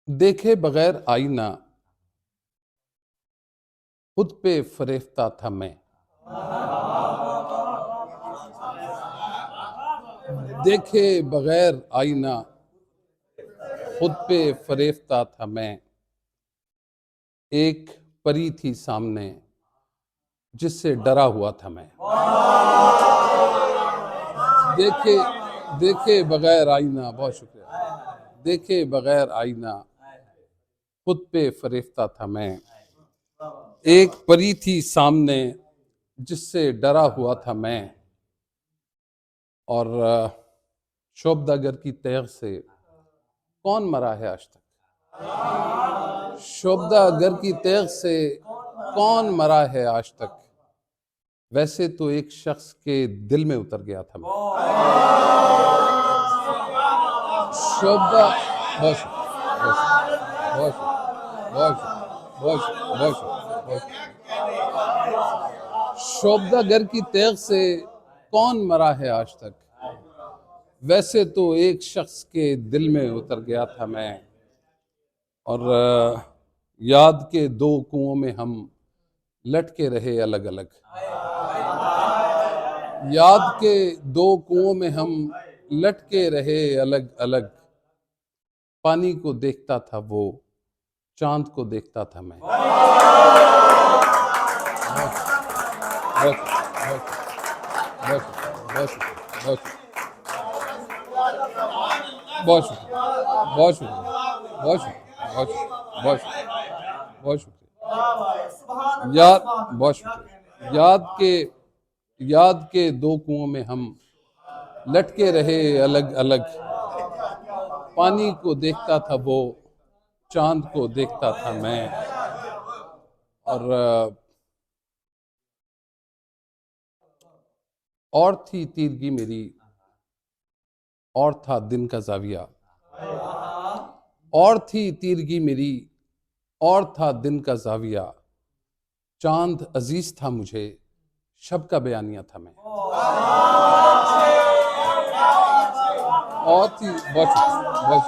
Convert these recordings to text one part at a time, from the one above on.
देखे बगैर आईना खुद पे फरेफ्ता था मैं। देखे बगैर आईना खुद पे फरेफ्ता था मैं। एक परी थी सामने जिससे डरा हुआ था मैं। देखे देखे बगैर आईना, बहुत शुक्रिया। देखे बगैर आईना खुद पे फरेफ्ता था मैं। एक परी थी सामने जिससे डरा हुआ था मैं। और शोभदागर की तेग से कौन मरा है आज तक। शोभदागर की तेग से कौन मरा है आज तक। वैसे तो एक शख्स के दिल में उतर गया था मैं। शोभदा बहुत बहुत बहुत बहुत बहुत शोभदागर की तेग से कौन मरा है आज तक। वैसे तो एक शख्स के दिल में उतर गया था मैं। और याद के दो कुओं में हम लटके रहे अलग अलग। याद के दो कुओं में हम लटके रहे अलग अलग। पानी को देखता था वो, चांद को देखता था मैं। बहुत बहुत बहुत बहुत बहुत बहुत शुक्रिया बहुत शुक्रिया बहुत शुक्रिया बहुत शुक्रिया। याद बहुत शुक्रिया। याद के दो कुओं में हम लटके रहे अलग अलग। पानी को देखता था वो, चांद को देखता था मैं। और थी तीरगी मेरी, और था दिन का जाविया। और थी तीरगी मेरी, और था दिन का जाविया। चांद अजीज था मुझे, शब का बयानिया था मैं। और थी बहुत बहुत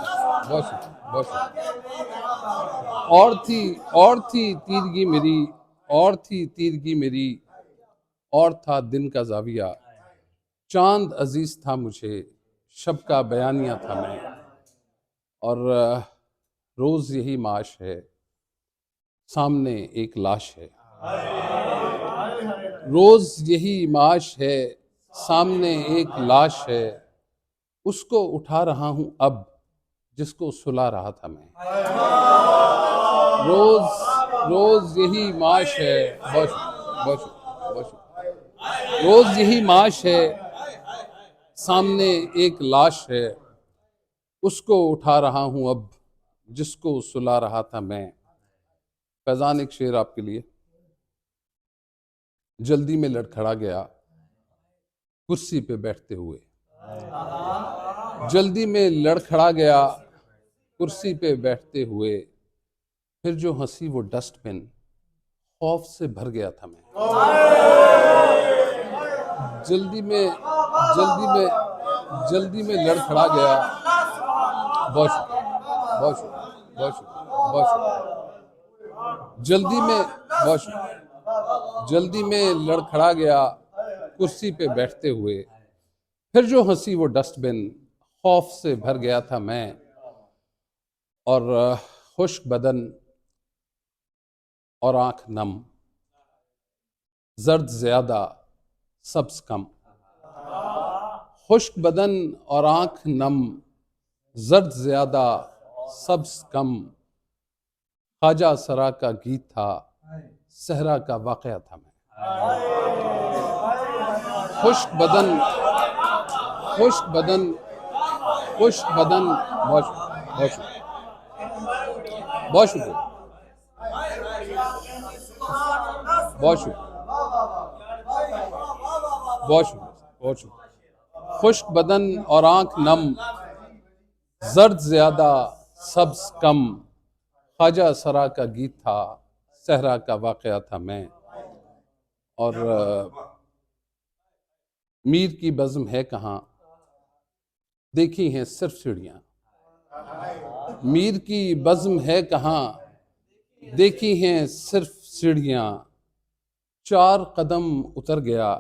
बहुत और थी तीरगी मेरी, और थी तीरगी मेरी, और था दिन का जाविया। चांद अजीज था मुझे, शब का बयानिया था मैं। और रोज यही माश है, सामने एक लाश है। रोज यही माश है, सामने एक लाश है। उसको उठा रहा हूं अब, जिसको सुला रहा था मैं। रोज रोज यही माश है। बहुत बहुत बहुत रोज यही माश है, सामने एक लाश है। उसको उठा रहा हूं अब, जिसको सुला रहा था मैं। फैजान, एक शेर आपके लिए। जल्दी में लड़खड़ा गया कुर्सी पे बैठते हुए। जल्दी में लड़खड़ा गया कुर्सी पे बैठते हुए। फिर जो हंसी वो डस्टबिन, खौफ से भर गया था मैं। जल्दी में जल्दी में जल्दी में लड़खड़ा गया। बहुत शुक्रिया बहुत शुक्रिया बहुत शुक्रिया बहुत शुक्रिया। जल्दी में लड़खड़ा गया कुर्सी पे बैठते हुए। फिर जो हंसी वो डस्टबिन, खौफ से भर गया था मैं। और खुश्क बदन और आंख नम, जर्द ज्यादा सब्ज कम। खुश्क बदन और आंख नम, जर्द ज्यादा सब्ज कम। ख्वाजा सरा का गीत था, सहरा का वाकया था मैं। खुश्क बदन खुश्क बदन खुश्क बदन बहुत बहुत बहुत शुक्रिया बहुत शुक्रिया बहुत शुक्रिया बहुत शुक्रिया। खुश्क बदन और आंख नम, जर्द ज्यादा सब्ज कम। ख्वाजा सरा का गीत था, सहरा का वाकया था मैं। और मीर की बज़्म है कहाँ, देखी हैं सिर्फ सीढ़ियाँ। मीर की बज़्म है कहाँ, देखी हैं सिर्फ सीढ़ियाँ, 4 कदम उतर गया,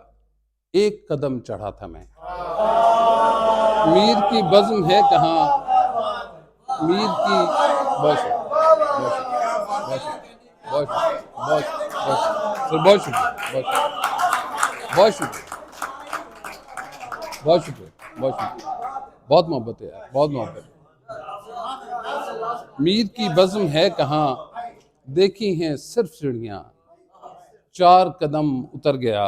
1 कदम चढ़ा था मैं। मीर की बज़्म है कहाँ, मीर की बहुत बहुत बहुत बहुत शुक्रिया, बहुत शुक्रिया, बहुत शुक्रिया, बहुत शुक्रिया, बहुत मोहब्बत है यार, बहुत मोहब्बत है। मीर की बज़्म है कहाँ, देखी हैं सिर्फ सीढ़ियाँ, 4 कदम उतर गया,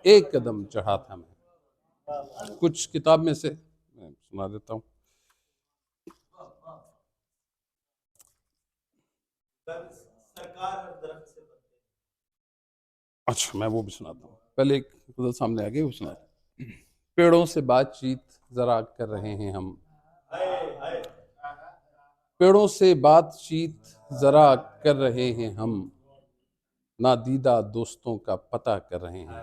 1 कदम चढ़ा था मैं। कुछ किताब में से मैं सुना देता हूँ। अच्छा, मैं वो भी सुनाता हूँ। पहले एक गज़ल सामने आ गई, वो सुनाता हूँ। पेड़ों से बातचीत जरा कर रहे हैं हम, पेड़ों से बातचीत जरा कर रहे हैं हम, नादीदा दोस्तों का पता कर रहे हैं।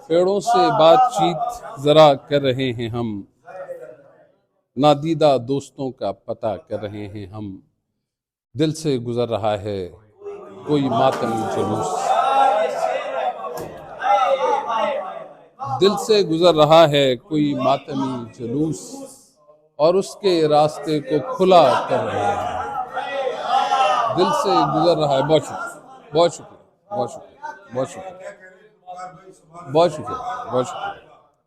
पेड़ों से बातचीत जरा कर रहे हैं हम, नादीदा दोस्तों का पता कर रहे हैं हम। दिल से गुजर रहा है कोई मातमी जुलूस, दिल से गुजर रहा है कोई मातमी जुलूस, और उसके रास्ते को खुला कर रहे हैं। दिल से गुजर रहा है, बहुत शुक्रिया, बहुत शुक्रिया, बहुत शुक्रिया, बहुत शुक्रिया, बहुत शुक्रिया, बहुत शुक्रिया।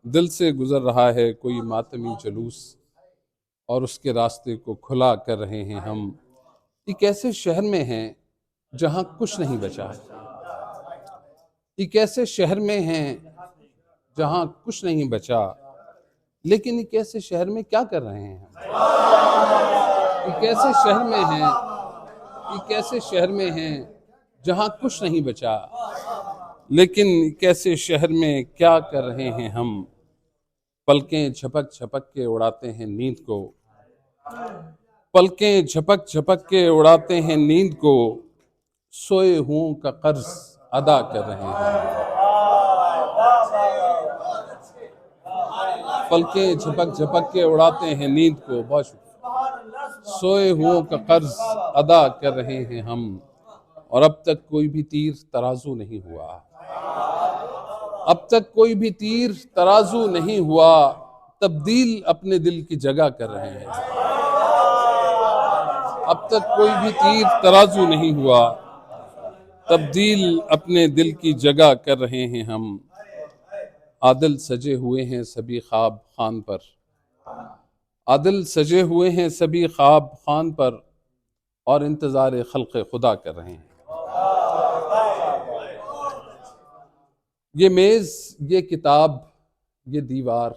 दिल से गुजर रहा है कोई मातमी जुलूस, और उसके रास्ते को खुला कर रहे हैं हम। एक ऐसे शहर में हैं जहां कुछ नहीं बचा है, एक ऐसे शहर में हैं जहां कुछ नहीं बचा, लेकिन एक ऐसे शहर में क्या कर रहे हैं हम। एक ऐसे शहर में हैं, एक ऐसे शहर में हैं जहां कुछ नहीं बचा, लेकिन एक ऐसे शहर में क्या कर रहे हैं हम। पलकें झपक झपक के उड़ाते हैं नींद को, पलकें झपक झपक के उड़ाते हैं नींद को, सोए हुओं का कर्ज अदा कर रहे हैं। पलकें झपक झपक के उड़ाते हैं नींद को, बहुत शुक्रिया, सोए हुओं का कर्ज अदा कर रहे हैं हम। और अब तक कोई भी तीर तराजू नहीं हुआ, अब तक कोई भी तीर तराजू नहीं हुआ, तब्दील अपने दिल की जगह कर रहे हैं। अब तक कोई भी तीर तराजू नहीं हुआ, तब्दील अपने दिल की जगह कर रहे हैं हम। आदिल सजे हुए हैं सभी ख्वाब खान पर, आदिल सजे हुए हैं सभी ख्वाब खान पर, और इंतजार खल्क़ खुदा कर रहे हैं। ये मेज़, ये किताब, ये दीवार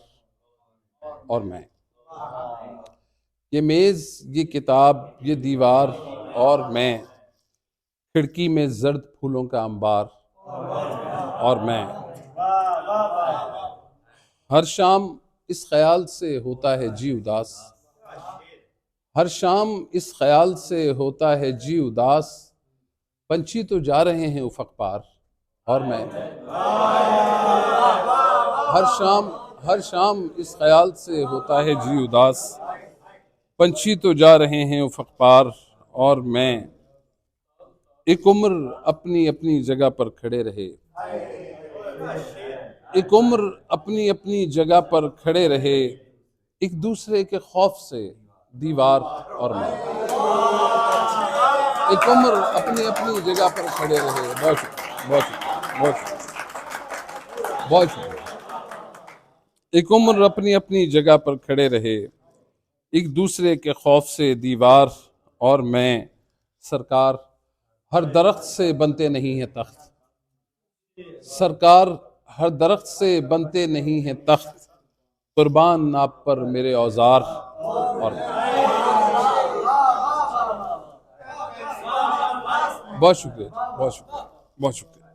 और मैं, ये मेज़, ये किताब, ये दीवार और मैं, खिड़की में जर्द फूलों का अंबार और मैं। हर शाम इस ख्याल से होता है जी उदास, हर शाम इस ख्याल से होता है जी उदास, पंछी तो जा रहे हैं उफ़क़ पार और मैं। हर शाम इस ख्याल से होता है जी उदास, पंछी तो जा रहे हैं उफ़क़ पार और मैं। एक उम्र अपनी अपनी जगह पर खड़े रहे, एक उम्र अपनी अपनी जगह पर खड़े रहे, एक दूसरे के खौफ से दीवार और मैं। एक उम्र अपनी अपनी जगह पर खड़े रहे, बहुत शुक्रिया, बहुत शुक्रिया, बहुत शुक्रिया, बहुत शुक्रिया। एक उम्र अपनी अपनी जगह पर खड़े रहे, एक दूसरे के खौफ से दीवार और मैं। सरकार, हर दरख्त से बनते नहीं है तख्त, सरकार, हर दरख्त से बनते नहीं हैं तख्त, कुर्बान आप पर मेरे औजार और बहुत शुक्रिया, बहुत शुक्रिया, बहुत शुक्रिया।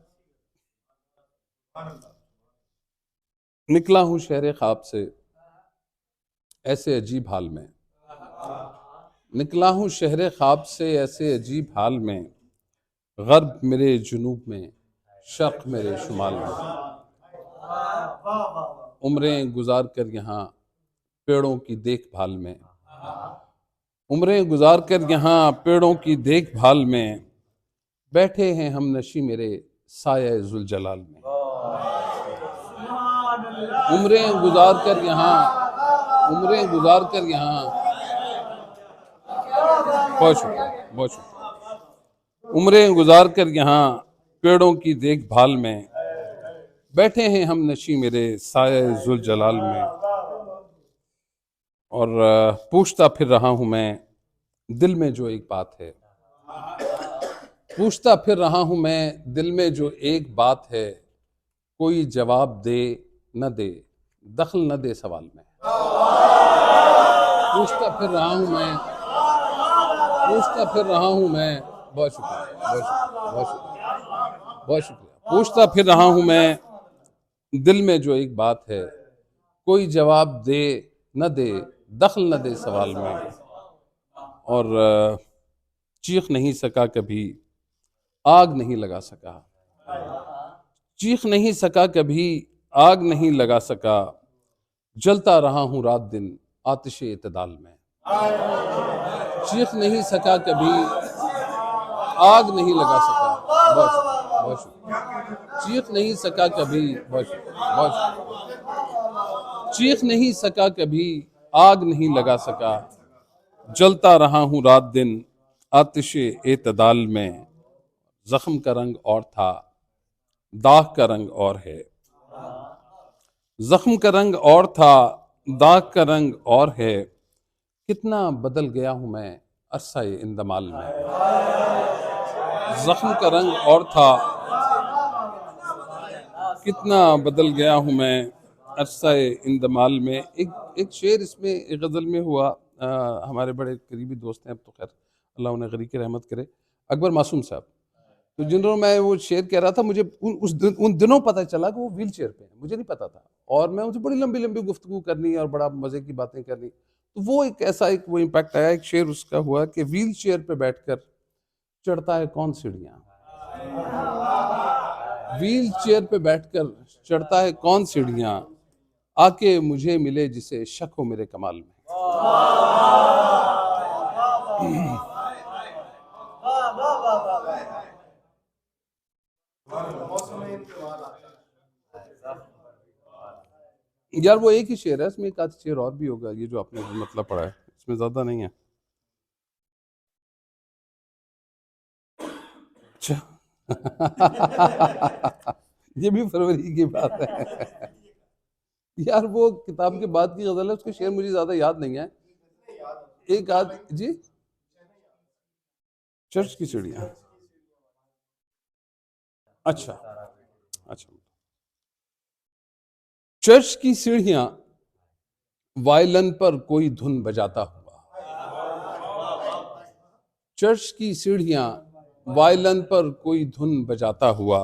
निकला हूँ शहर ख्वाब से ऐसे अजीब हाल में, निकला हूँ शहर ख्वाब से ऐसे अजीब हाल में, गर्ब मेरे जुनूब में, शर्क़ मेरे शुमाल में। उम्रें गुजार कर यहाँ पेड़ों की देखभाल में, उम्रें गुजार कर यहाँ पेड़ों की देखभाल में, बैठे हैं हम नशी मेरे साया जुल जलाल में। उम्रें गुजार कर यहाँ, उम्रें गुजार कर यहाँ, बहुत शुक्रिया, बहुत शुक्रिया। उम्रें गुजार कर यहाँ पेड़ों की देखभाल में, बैठे हैं हम नशी मेरे साया जुल जलाल में। और पूछता फिर रहा हूं मैं दिल में जो एक बात है, पूछता फिर रहा हूं मैं दिल में जो एक बात है, कोई जवाब दे न दे, दखल न दे सवाल में। पूछता फिर रहा हूं मैं, पूछता फिर रहा हूं मैं, बहुत शुक्रिया, बहुत शुक्रिया, बहुत शुक्रिया, बहुत शुक्रिया। पूछता फिर रहा हूं मैं दिल में जो एक बात है, कोई जवाब दे न दे, दखल न दे सवाल में। और चीख नहीं सका कभी, आग नहीं लगा सका, चीख नहीं सका कभी, आग नहीं लगा सका, जलता रहा हूं रात दिन आतिशे इत्तेदाल में। चीख नहीं सका कभी, आग नहीं लगा सका, बहुत शुक्रिया, बहुत शुक्रिया। चीख नहीं सका कभी, बहुत शुक्रिया, बहुत शुक्रिया। चीख नहीं सका कभी, आग नहीं लगा सका, जलता रहा हूं रात दिन आतिशे इत्तेदाल में। जख्म का रंग और था, दाग का रंग और है, जख्म का रंग और था, दाग का रंग और है, कितना बदल गया हूं मैं अरसा-ए इंदमाल में। जख्म का रंग और था, कितना बदल गया हूं मैं अरसा-ए इंदमाल में। एक शेर इसमें एक गज़ल में हुआ, हमारे बड़े करीबी दोस्त हैं, अब तो खैर अल्लाह उन्हें गरी की रहमत करे, अकबर मासूम साहब। तो जिन्होंने, मैं वो शेर कह रहा था, मुझे उन दिनों पता चला कि वो व्हील चेयर पे हैं, मुझे नहीं पता था, और मैं उनसे बड़ी लंबी लंबी गुफ्तगू करनी और बड़ा मज़े की बातें करनी। तो वो एक ऐसा एक वो इम्पैक्ट आया, एक शेर उसका हुआ कि व्हील चेयर पे बैठकर चढ़ता है कौन सीढ़ियाँ, व्हील चेयर पे बैठकर चढ़ता है कौन सीढ़ियाँ, आके मुझे मिले जिसे शक हो मेरे कमाल में। यार वो एक ही शेर है, इसमें एक आध शेर और भी होगा, ये जो आपने मतलब पढ़ा है इसमें ज्यादा नहीं है। अच्छा ये भी फरवरी की बात है यार, वो किताब के बाद की गजल है, उसके शेर मुझे ज्यादा याद नहीं है, एक आध जी। चर्च की सीढ़ियाँ, अच्छा अच्छा। चर्च की सीढ़ियां, वायलन पर कोई धुन बजाता हुआ, चर्च की सीढ़ियां, वायलन पर कोई धुन बजाता हुआ,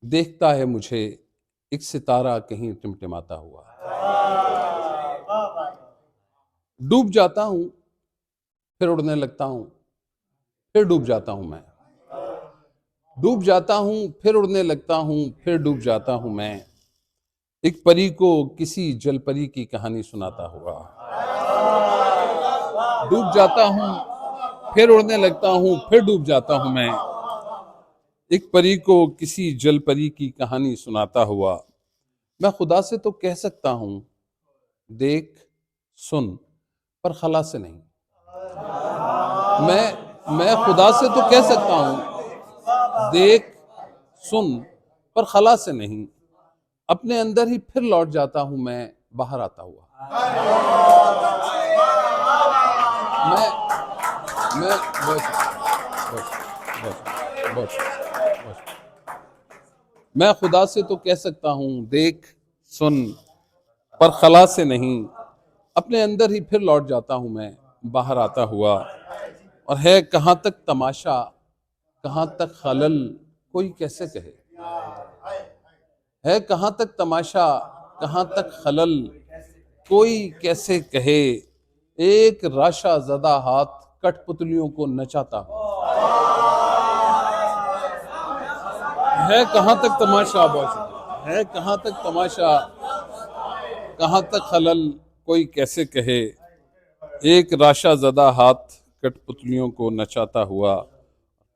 देखता है मुझे एक सितारा कहीं टिमटिमाता हुआ। डूब जाता हूं फिर उड़ने लगता हूं, फिर डूब जाता हूं मैं, डूब जाता हूं फिर उड़ने लगता हूं, फिर डूब जाता हूं मैं, एक परी को किसी जलपरी की कहानी सुनाता हुआ। डूब जाता हूं फिर उड़ने लगता हूं, फिर डूब जाता हूं मैं, एक परी को किसी जलपरी की कहानी सुनाता हुआ। मैं खुदा से तो कह सकता हूं देख सुन, पर खला से नहीं। मैं खुदा से तो कह सकता हूं देख सुन, पर खला से नहीं, अपने अंदर ही फिर लौट जाता हूं मैं बाहर आता हुआ। मैं मैं खुदा से तो कह सकता हूं देख सुन, पर खला से नहीं, अपने अंदर ही फिर लौट जाता हूं मैं बाहर आता हुआ। और है कहां तक तमाशा, कहां तक खलल, कोई कैसे कहे, है कहां तक तमाशा, कहां तक खलल, कोई कैसे कहे, एक राशा ज़दा हाथ कठपुतलियों को नचाता हूं। है कहां तक तमाशा, है कहां तक तमाशा, कहां तक खलल, कोई कैसे कहे, एक राशा ज़दा हाथ कठपुतलियों को नचाता हुआ,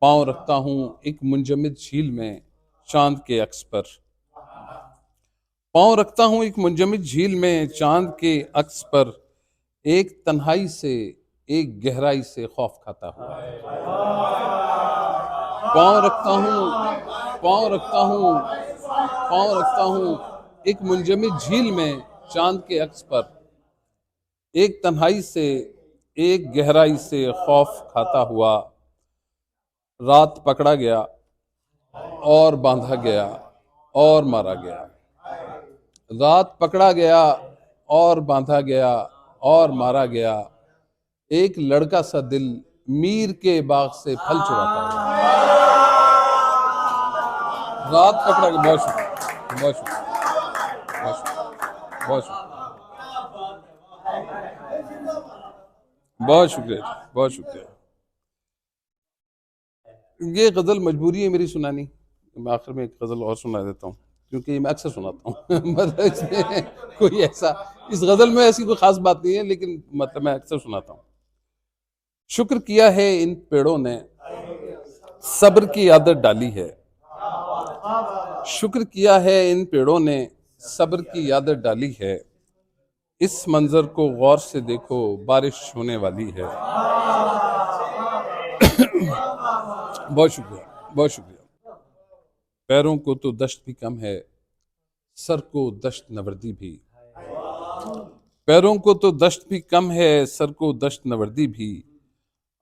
पांव रखता हूँ एक मुंजमद झील में चांद के अक्स पर, पांव रखता हूँ एक मुंजमद झील में चांद के अक्स पर, एक तन्हाई से एक गहराई से खौफ खाता हुआ, पांव रखता हूँ पांव रखता हूँ पांव रखता हूँ एक मुंजमद झील में चांद के अक्स पर, एक तन्हाई से एक गहराई से खौफ खाता हुआ, रात पकड़ा गया और बांधा गया और मारा गया, रात पकड़ा गया और बांधा गया और मारा गया, एक लड़का सा दिल मीर के बाग से फल चुराता हुआ। रात पकड़ा गया। बहुत शुक्रिया, बहुत शुक्रिया, बहुत शुक्रिया, बहुत शुक्रिया, बहुत शुक्रिया, बहुत शुक्रिया। ये गजल मजबूरी है मेरी सुनानी, मैं आखिर में एक गजल और सुना देता हूँ क्योंकि मैं अक्सर सुनाता हूँ मतलब इसमें कोई ऐसा, इस गजल में ऐसी कोई खास बात नहीं है, लेकिन मतलब मैं अक्सर सुनाता हूँ। शुक्र किया है इन पेड़ों ने सब्र की आदत डाली है, शुक्र किया है इन पेड़ों ने सब्र की आदत डाली है, इस मंजर को गौर से देखो बारिश होने वाली है। बहुत शुक्रिया, बहुत शुक्रिया। पैरों को तो दश्त भी कम है, सर को दश्त नवर्दी भी, पैरों को तो दश्त भी कम है, सर को दश्त नवर्दी भी,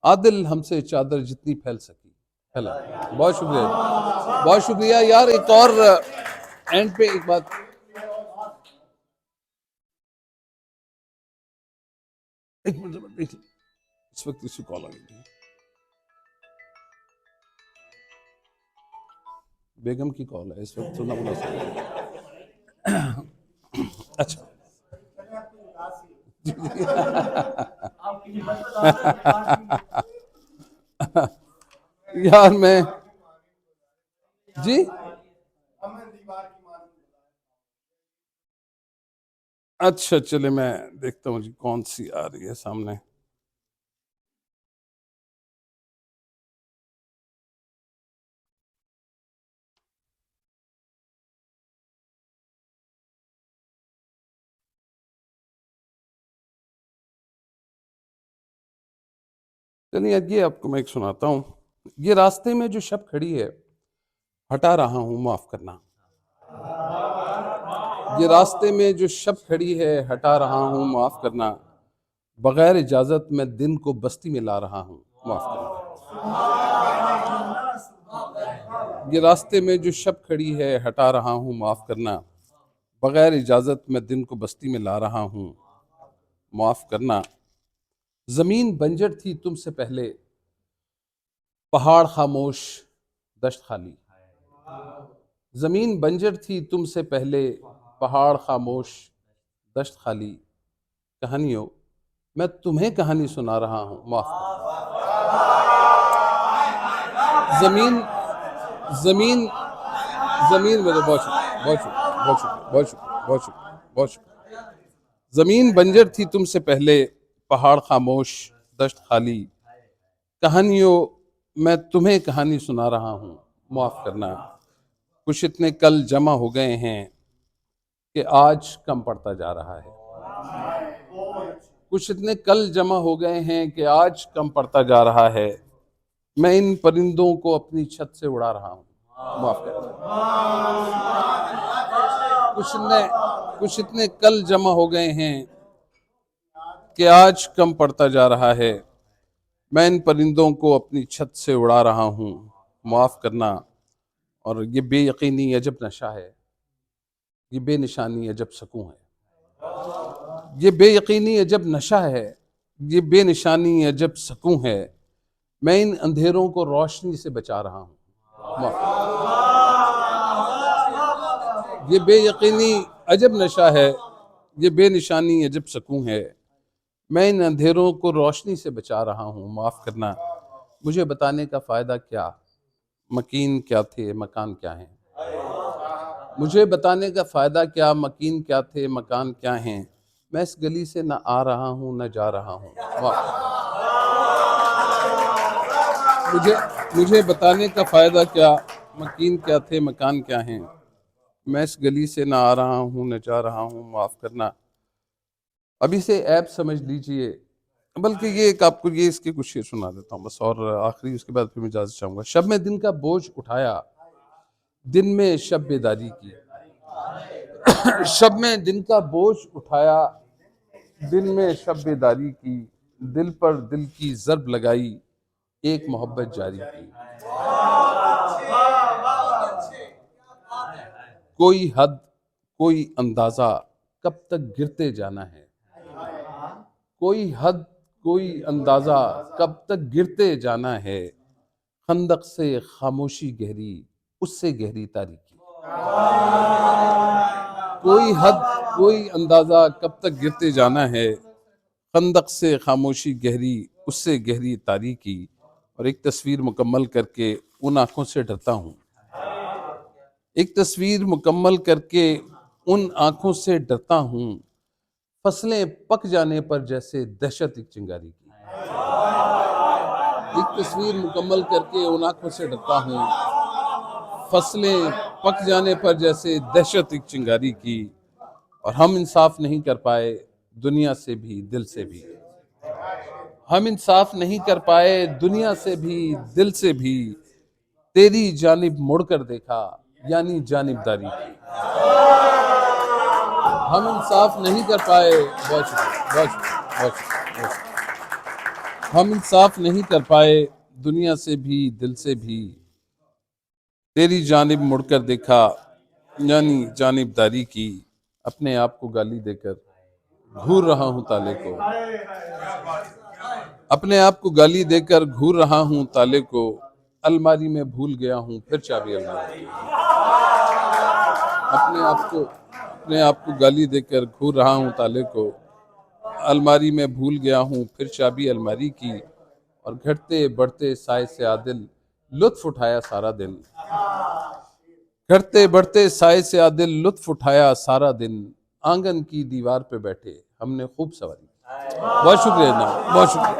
आदिल हमसे चादर जितनी फैल सकी फैला। बहुत शुक्रिया, बहुत शुक्रिया यार। एक और एंड पे एक बात, एक मिनट, इस वक्त किसी कॉल आ गई, बेगम की कॉल है इस वक्त, सुनना मुनासिब। अच्छा यार मैं जी, अच्छा चले मैं देखता हूँ जी कौन सी आ रही है सामने। चलिए ये आपको मैं एक सुनाता हूँ। ये रास्ते में जो शब खड़ी है हटा रहा हूँ माफ करना, ये रास्ते में जो शब खड़ी है हटा रहा हूँ माफ करना, बगैर इजाजत मैं दिन को बस्ती में ला रहा हूँ माफ करना, ये रास्ते में जो शब खड़ी है हटा रहा हूँ माफ करना, बगैर इजाजत मैं दिन को बस्ती में ला रहा हूँ माफ करना। जमीन बंजर थी तुमसे पहले, पहाड़ खामोश दश्त खाली, जमीन बंजर थी तुमसे पहले, पहाड़ खामोश दश्त खाली, कहानियों मैं तुम्हें कहानी सुना रहा हूँ माफ करना। जमीन जमीन जमीन में तो बहुत शुक्रिया, बहुत शुक्रिया, बहुत शुक्रिया, बहुत शुक्रिया, बहुत शुक्रिया, बहुत शुक्रिया। जमीन बंजर थी तुमसे पहले, पहाड़ खामोश दश्त खाली, कहानियों मैं तुम्हें कहानी सुना रहा हूँ माफ करना। कुछ इतने कल जमा हो गए हैं कि आज कम पड़ता जा रहा है, कुछ इतने कल जमा हो गए हैं कि आज कम पड़ता जा रहा है, मैं इन परिंदों को अपनी छत से उड़ा रहा हूँ माफ करना। कुछ इतने कल जमा हो गए हैं कि आज कम पड़ता जा रहा है, मैं इन परिंदों को अपनी छत से उड़ा रहा हूँ माफ करना। और ये बेयकीनी अजब नशा है, ये बेनिशानी अजब सकूं है, ये बेयकीनी अजब नशा है, ये बेनिशानी अजब सकूं है, मैं इन अंधेरों को रोशनी से बचा रहा हूँ। ये बेयकीनी अजब नशा है, ये बेनिशानी अजब सकूं है, मैं इन अंधेरों को रोशनी से बचा रहा हूँ माफ करना। मुझे बताने का फायदा क्या, मकीन क्या थे मकान क्या है, मुझे बताने का फायदा क्या, मकीन क्या थे मकान क्या हैं, मैं इस गली से न आ रहा हूँ न जा रहा हूँ। वाह। मुझे बताने का फ़ायदा क्या, मकीन क्या थे मकान क्या हैं। मैं इस गली से न आ रहा हूँ न जा रहा हूँ, माफ़ करना। अभी से ऐप समझ लीजिए, बल्कि ये एक आपको ये इसके कुछ शेर सुना देता हूँ बस, और आखिरी उसके बाद फिर मैं इजाज़त चाहूँगा। शब में दिन का बोझ उठाया, दिन में शब बेदारी की। शब में दिन का बोझ उठाया, दिन में शब बेदारी की। दिल पर दिल की ज़रब लगाई, एक मोहब्बत जारी की। कोई हद कोई अंदाजा, कब तक गिरते जाना है। कोई हद कोई अंदाजा, कब तक गिरते जाना है। खंदक से खामोशी गहरी, उससे गहरी तारीकी। कोई हद कोई अंदाजा, कब तक गिरते जाना है। खंदक से खामोशी गहरी, उससे गहरी तारीकी। और एक तस्वीर मुकम्मल करके उन आंखों से डरता हूँ। एक तस्वीर मुकम्मल करके उन आंखों से डरता हूँ। फसलें पक जाने पर जैसे दहशत एक चिंगारी की। एक तस्वीर मुकम्मल करके उन आंखों से डरता हूँ। फसलें पक जाने पर जैसे दहशत एक चिंगारी की। और हम इंसाफ नहीं कर पाए दुनिया से भी दिल से भी। हम इंसाफ नहीं कर पाए दुनिया से भी दिल से भी। तेरी जानिब मुड़कर देखा, यानी जानिबदारी की। हम इंसाफ नहीं कर पाए, बहुत शुक्रिया, बहुत शुक्रिया, बहुत शुक्रिया, बहुत शुक्रिया। हम इंसाफ नहीं कर पाए दुनिया से भी दिल से भी। तेरी जानिब मुड़कर देखा, यानी जानिबदारी की। अपने आप को गाली देकर घूर रहा हूं ताले को। अपने आप को गाली देकर घूर रहा हूं ताले को। अलमारी में भूल गया हूं फिर चाबी अलमारी की। अपने आप को गाली देकर घूर रहा हूं ताले को। अलमारी में भूल गया हूं फिर चाबी अलमारी की। और घटते बढ़ते साए से आदिल, लुत्फ उठाया सारा दिन। घटते बढ़ते साए से आदिल, लुत्फ उठाया सारा दिन। आंगन की दीवार पे बैठे हमने खूब सवारी। बहुत शुक्रिया जनाब, बहुत शुक्रिया।